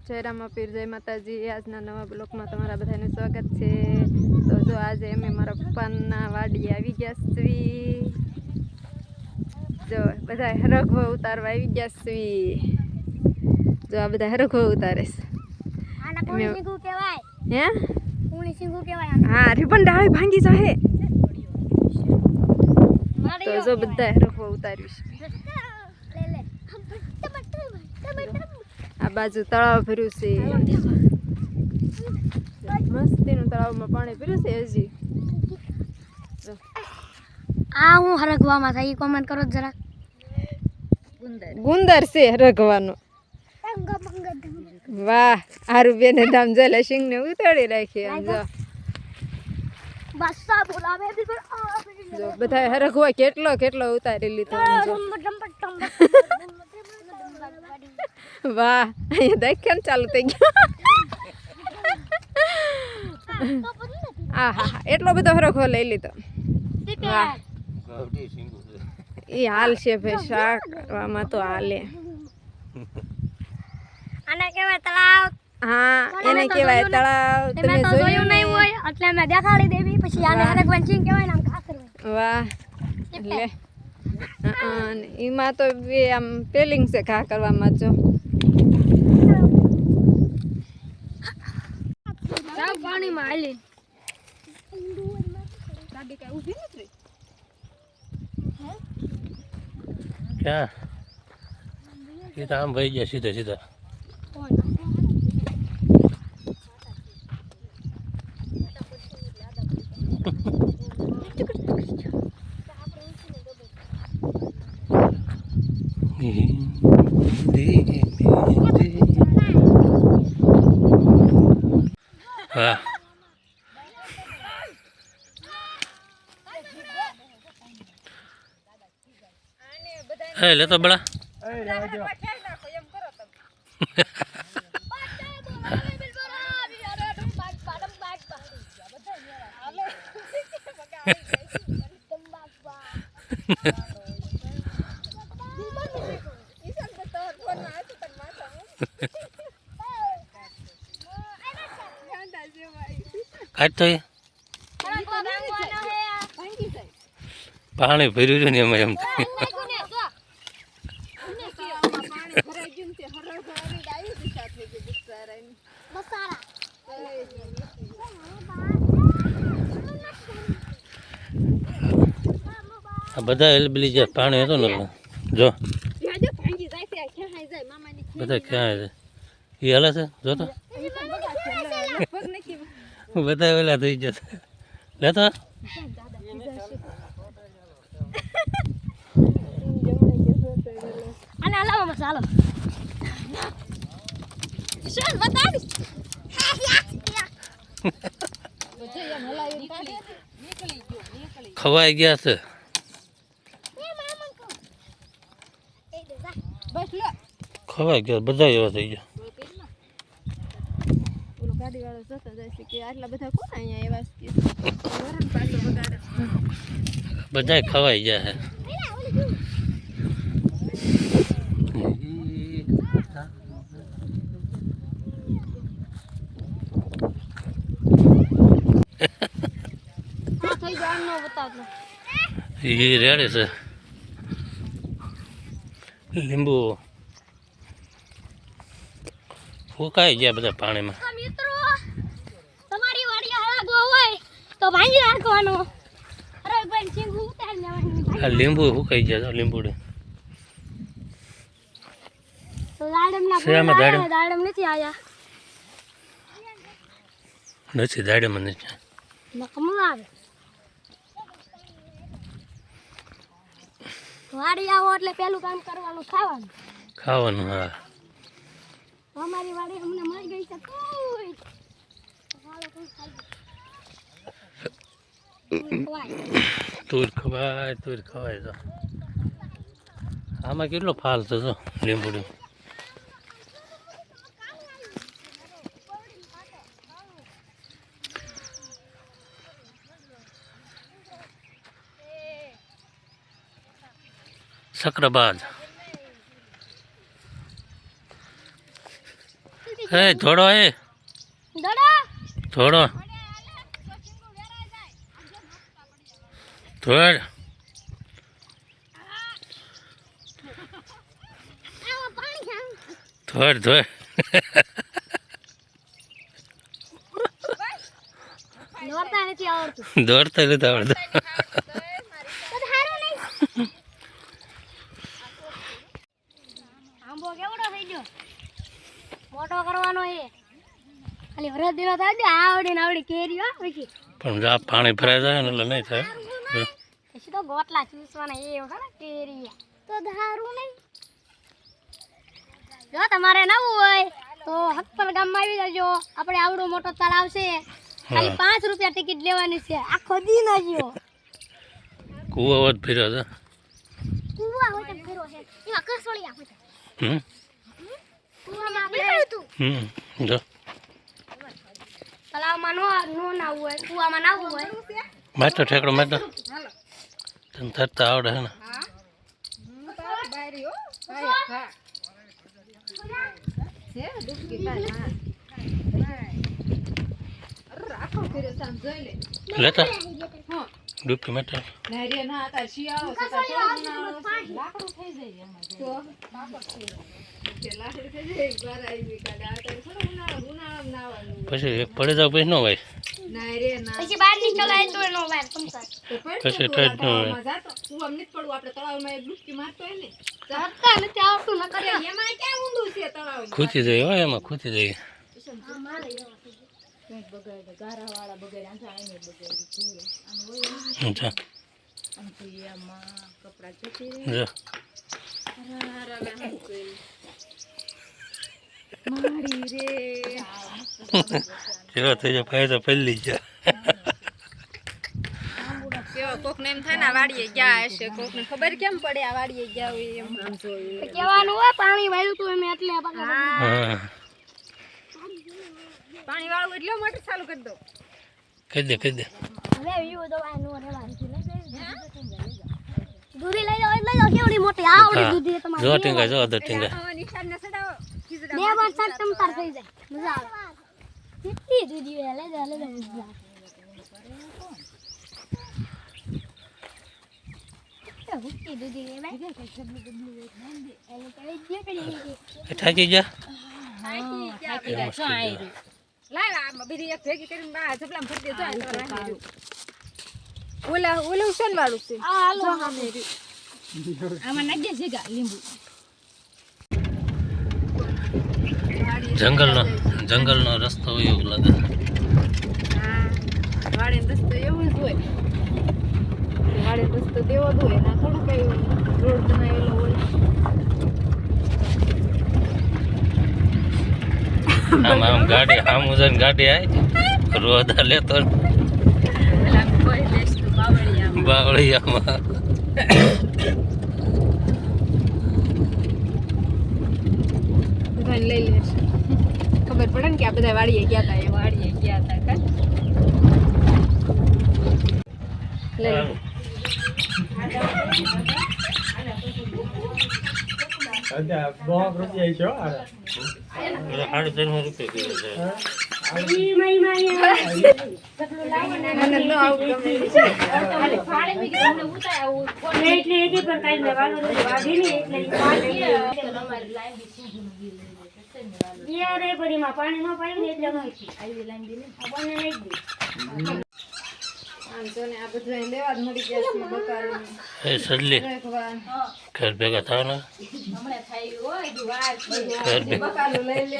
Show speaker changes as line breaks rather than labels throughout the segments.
જય રામાપીર, જય માતાજી। આજના નવા બ્લોગમાં તમારા બધાનું સ્વાગત છે। તો જો આજે અમે મારા પપ્પાના વાડી આવી ગયા છીએ। જો બધા હરખો ઉતારવા આવી ગયા છીએ। જો આ બધા હરખો ઉતારે છે। હે હા, રિબન ડાળી ભાંગી જાહે। તો જો બધા હરખો ઉતાર્યું છે। આ બાજુ તળાવ ભર્યું છે। મસ્તીનું તળાવમાં પાણી ભર્યું છે હજી।
આ હું હરગવામાં થાય કોમેન્ટ કરો જરા।
ગુંદર છે હરગવાનું। વાહ, હારું બેને ધામ જલે સિંગ ને ઉતારી રાખી। આમ જો
બસ્સા બોલાવે
જો બધા હરગવા કેટલો કેટલો ઉતારી લીધો। વાહ, અહીંયા દેખ કેમ ચાલુ થઈ ગયો। આહા, એટલો બધો હરખો લઈ લીધો। વાહ, એ હાલ છે ભાઈ, શાકમાં તો હાલે।
આને કહેવાય તળાવ।
હા, એને કહેવાય તળાવ। તમે જોયું
નહીં હોય એટલે મેં દેખાડી દેવી। પછી આને હરગવાન સિંગ કહેવાય ને આમ ઘા કરવાય।
વાહ, લે એમાં તો બે આમ પેલિંગ છે ઘા કરવામાં। જો
પાણીમાં હાલી
क्या ये तो हम भाई जैसी सीधा सीधा हाँ है ले तो बड़ा काट तो पानी भर नहीं हम एम बधा एलबली जे पानी हतो ने जो बधा क्या है ये हला से जो तो बधा वेला થઈ જશે લેતો
આને હલાવો મસાલો શું બતાવીશ
ખવાઈ ગયા છે ખવાઈ ગયા બધા એવા થઈ ગયા
ગાડી વાળો જતો જાય છે કે આટલા બધા કોણ અહીંયા એવા છે વરણ પાછો વગાડે
બધા ખવાઈ ગયા છે
થઈ જાય નો બતાવતો
ये रेड़े से લીંબુ ફૂકાઈ ગયા બધા પાણીમાં
મિત્રો તમારી વાડી હરગવો હોય તો ભાંગી રાખવાનો હરગવાન સિંગ ઉતારી લેવાની
આ લીંબુ ફૂકાઈ ગયા લીંબુડી
તો દાડમના
શેમાં દાડમ?
દાડમ નથી આયા
નથી દાડેમાં નથી
નકમું આવે વાડી આવો એટલે પેલું કામ કરવાનું ખાવાનું
ખાવાનું હા
અમારી વાડી અમને મળી ગઈ છે
તુર ખવાય તો આમાં કેટલો ફાલ થતો લીંબુડી सक्राबाद એ થોડો એ
દડા
થોડો થોડ
આમાં પાણી છે
થોડ થોડ
દોડતા નથી આવડતું
દોડતા નથી આવડતું
તો હારું નહીં આંબો કેવડો થઈ ગયો મોટો કરવાનો એ ખાલી વરસ દિનો થાય દે આવડી ને આવડી કેરી હો વિકી
પણ જો આ પાણી ભરાઈ જાય ને એટલે નહીં થાય
પછી તો ગોટલા ચૂસવાના એ વખત કેરી તો ધારું નહીં જો તમારે નવું હોય તો હકપર ગામમાં આવી જજો આપણે આવડો મોટો તળાવ છે ખાલી 5 રૂપિયા ટિકિટ લેવાની છે આખો દી ના જીવો
કૂવો જ ફર્યો છે
કુવા હોય તો ફેરો છે એમાં કસોળિયા હોય
હમ
કુવામાં બેઠું તું
જો
તળાવમાં નો નાવું હોય કુવામાં નાવું હોય
મારતો ઠેકડો મારતો તને તરતા આવડે છે ને લેતા ડૂબકી મારતા પછી એક પડે જાવ પછી ન હોય
પછી બહાર ની ચલાય તો નો બહાર સમસા
પછી ઠેડ ન હોય
હત્તા નથી આવતું ન કરે
ખૂતી જાય હોય એમાં ખૂતી જાય અચ્છા જો ચલો થઈ જાય ફાયદો પહેલી ગયા
કોક ને એમ થાય ને આ વાડીએ ગયા હશે કોક ને ખબર કેમ પડે આ વાડીએ ગયા હોય એમ
કેવાનું હોય પાણી વાળ્યું તું એમ એટલે
હા
પાણી વાળું એટલે મોટર ચાલુ કરી દો
કહી દે
હવે વ્યૂ દવાનું રહેવાનું દૂધી લઈ જાઓ કેવડી મોટી આવડી દૂધી તમારે
જો ટીંગા જો અદર ટીંગા
નિશાન ને સડાવો
બે વાર સાત ચમકાર થઈ જાય મજા આવે કેટલી દૂધી હોય લઈ જાઓ મજા આવે હુક્કી દૂધી લે ભાઈ
થાકી ગયા
લાવ આ બીજી એક ભેગી કરીને બા જપલામ ફરતી જો તો રાખી ઓલા ઉસન વાળું છે
આ હાલો
આમાં નાખી દે છે લીંબુ
જંગલનો રસ્તો હોય એવું લાગે
હા વાડીનો રસ્તો એવો જ હોય વાડીનો રસ્તો તેવો જ હોય ના થોડું કઈ રોડ બનાવેલો હોય
આમ ગાડી આમ ઉજન ગાડી આવી રોદા લેતો
પેલા કોઈ દેશ તો
બાવળિયામાં
બધાને લઈ લેશે ખબર પડે ને કે આ બધા વાડીએ ગયા હતા એ વાડીએ ગયા હતા કા લઈ લે
પાણી નો પાયું એટલે
આ બધું લેવા જ મળી ગયા છે બકારું
એ સડલી ઘર ભેગા થાવ ને ઘર
બકાલું લઈ લે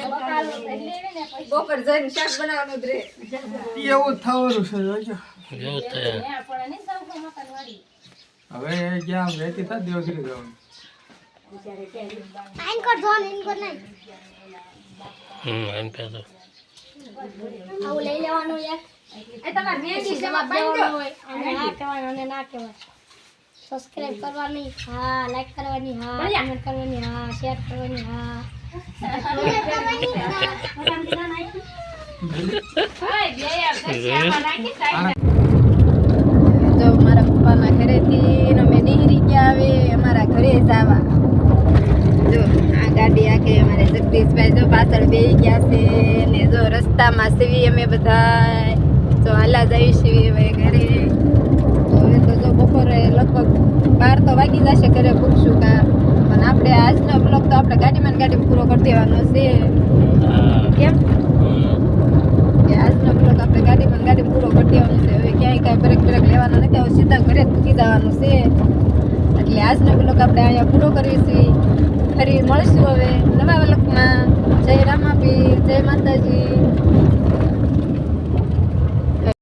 બપોર જઈને શાક બનાવવાનું જ રે
એવું થવાનું છે
એવું થાય
હવે જ્યાં રહેતી થાય દેવગીરી જવાનું
એમ કહેતો
આવું લઈ લેવાનું યાર
એ તમાર મેંદી સેવા બાંધો
અને ના કહેવાય અને ના કહેવાય સબસ્ક્રાઇબ કરવાની હા લાઈક કરવાની હા કમેન્ટ કરવાની હા શેર કરવાની હા
જો મારા પપ્પાના ઘરેથી અમે નીકળી ગયા હવે અમારા ઘરે જવા જો આ ગાડી આ કે અમારે જગદીશભાઈ જો પાછળ બેસી ગયા છે ને જો રસ્તામાં સીવી અમે બધા જો હાલા જઈ સીવી હવે ઘરે હવે તો જો બપોરે લગભગ 12 તો વાગી જશે ઘરે પૂછશું કા પણ આપણે આજનો બ્લોગ તો આપણે ગાડીમાં ને ગાડીમાં પૂરો કરી દેવાનો છે કેમ કે આજનો બ્લોગ આપણે ગાડીમાં ને ગાડીમાં પૂરો કરી દેવાનો છે હવે ક્યાંય કાંઈ બ્રેક લેવાનો નથી હવે સીધા ઘરે જ મૂકી જવાનું છે એટલે આજનો બ્લોગ આપણે અહીંયા પૂરો કરીશું ફરી મળશું હવે નવા બ્લોગમાં જય રામાપીર જય માતાજી